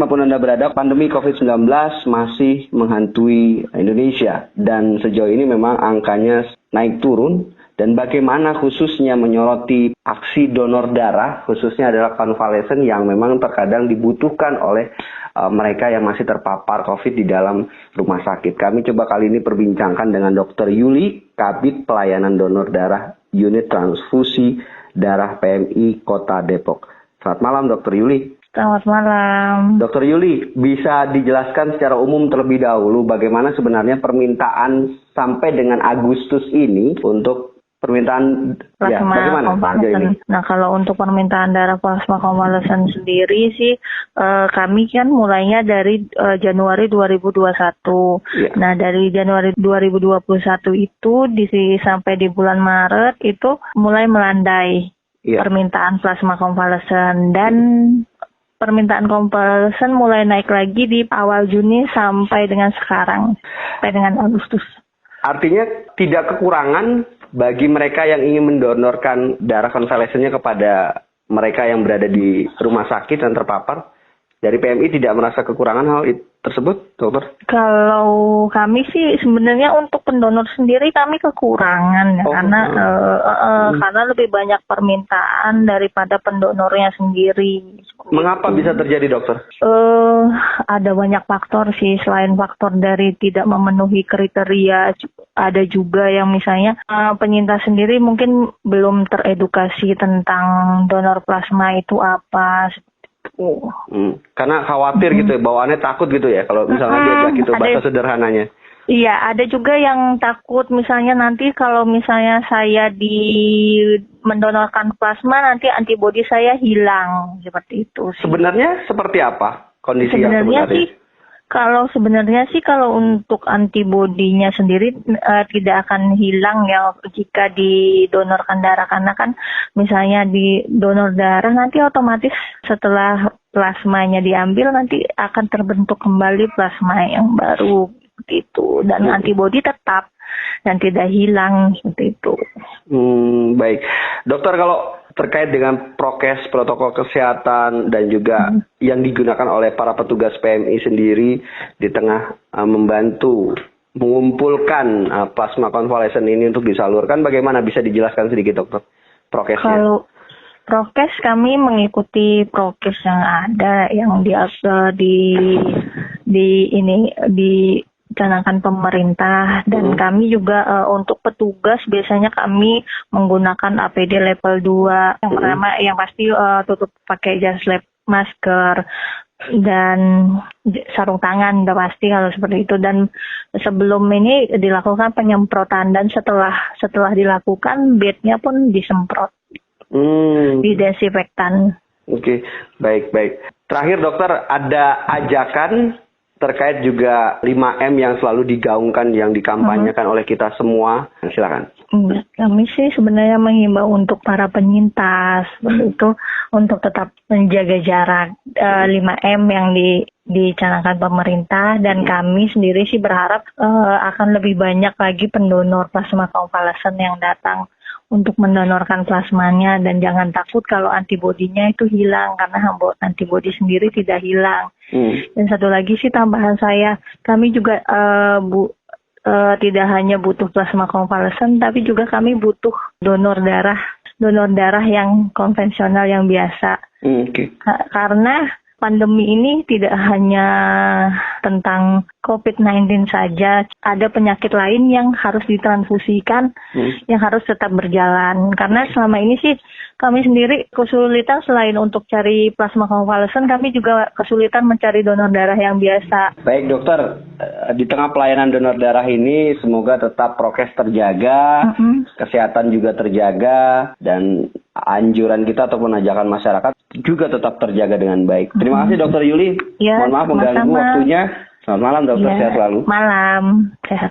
dimanapun Anda berada, pandemi COVID-19 masih menghantui Indonesia. Dan sejauh ini memang angkanya naik turun. Dan bagaimana khususnya menyoroti aksi donor darah, khususnya adalah konvalesen yang memang terkadang dibutuhkan oleh mereka yang masih terpapar COVID di dalam rumah sakit. Kami coba kali ini perbincangkan dengan Dr. Yuli, Kabid Pelayanan Donor Darah Unit Transfusi Darah PMI Kota Depok. Selamat malam Dr. Yuli. Selamat malam. Dr. Yuli, bisa dijelaskan secara umum terlebih dahulu bagaimana sebenarnya permintaan sampai dengan Agustus ini untuk permintaan plasma konvalesen. Nah, kalau untuk permintaan darah plasma konvalesen sendiri sih kami kan mulainya dari Januari 2021. Ya. Nah, dari Januari 2021 itu sampai di bulan Maret itu mulai melandai permintaan plasma konvalesen, dan permintaan konvalesen mulai naik lagi di awal Juni sampai dengan sekarang, sampai dengan Agustus. Artinya tidak kekurangan bagi mereka yang ingin mendonorkan darah konvalesennya kepada mereka yang berada di rumah sakit dan terpapar. Dari PMI tidak merasa kekurangan hal tersebut, dokter? Kalau kami sih sebenarnya untuk pendonor sendiri kami kekurangan, karena lebih banyak permintaan daripada pendonornya sendiri. Mengapa bisa terjadi, dokter? Ada banyak faktor sih, selain faktor dari tidak memenuhi kriteria, ada juga yang misalnya penyintas sendiri mungkin belum teredukasi tentang donor plasma itu apa. Karena khawatir gitu ya, bawaannya takut gitu ya kalau misalnya diajak gitu, bahasa sederhananya. Iya, ada juga yang takut misalnya nanti kalau misalnya saya mendonorkan plasma nanti antibodi saya hilang, seperti itu sih. Sebenarnya seperti apa kondisi yang sebenarnya? Sebenarnya sih kalau untuk antibodinya sendiri tidak akan hilang ya jika didonorkan darah, karena kan misalnya di donor darah nanti otomatis setelah plasmanya diambil nanti akan terbentuk kembali plasma yang baru seperti itu, dan antibodi tetap dan tidak hilang seperti itu. Baik, dokter, kalau terkait dengan prokes, protokol kesehatan, dan juga yang digunakan oleh para petugas PMI sendiri di tengah membantu mengumpulkan plasma konvalesen ini untuk disalurkan, bagaimana bisa dijelaskan sedikit, dokter, prokesnya? Kalau prokes, kami mengikuti prokes yang ada, yang dicanangkan pemerintah, dan kami juga untuk petugas biasanya kami menggunakan APD level 2. Yang pertama yang pasti tutup pakai jas lab, masker, dan sarung tangan udah pasti kalau seperti itu. Dan sebelum ini dilakukan penyemprotan, dan setelah dilakukan bednya pun disemprot di desinfektan. Oke, baik. Terakhir, dokter, ada ajakan terkait juga 5M yang selalu digaungkan, yang dikampanyekan oleh kita semua. Silakan. Kami sih sebenarnya menghimbau untuk para penyintas itu untuk tetap menjaga jarak, 5M yang dicanangkan pemerintah, dan kami sendiri sih berharap akan lebih banyak lagi pendonor plasma konvalesen yang datang untuk mendonorkan plasmanya, dan jangan takut kalau antibodinya itu hilang, karena antibodi sendiri tidak hilang. Dan satu lagi sih tambahan saya, kami juga tidak hanya butuh plasma konvalesen, tapi juga kami butuh donor darah yang konvensional, yang biasa. Karena pandemi ini tidak hanya tentang COVID-19 saja, ada penyakit lain yang harus ditransfusikan, yang harus tetap berjalan. Karena selama ini sih kami sendiri kesulitan, selain untuk cari plasma konvalesen, kami juga kesulitan mencari donor darah yang biasa. Baik, dokter, di tengah pelayanan donor darah ini semoga tetap prokes terjaga, kesehatan juga terjaga, dan anjuran kita ataupun ajakan masyarakat juga tetap terjaga dengan baik. Terima kasih, Dokter Yuli. Ya, mohon maaf mengganggu waktunya. Selamat malam, dokter. Sehat selalu. Malam. Sehat.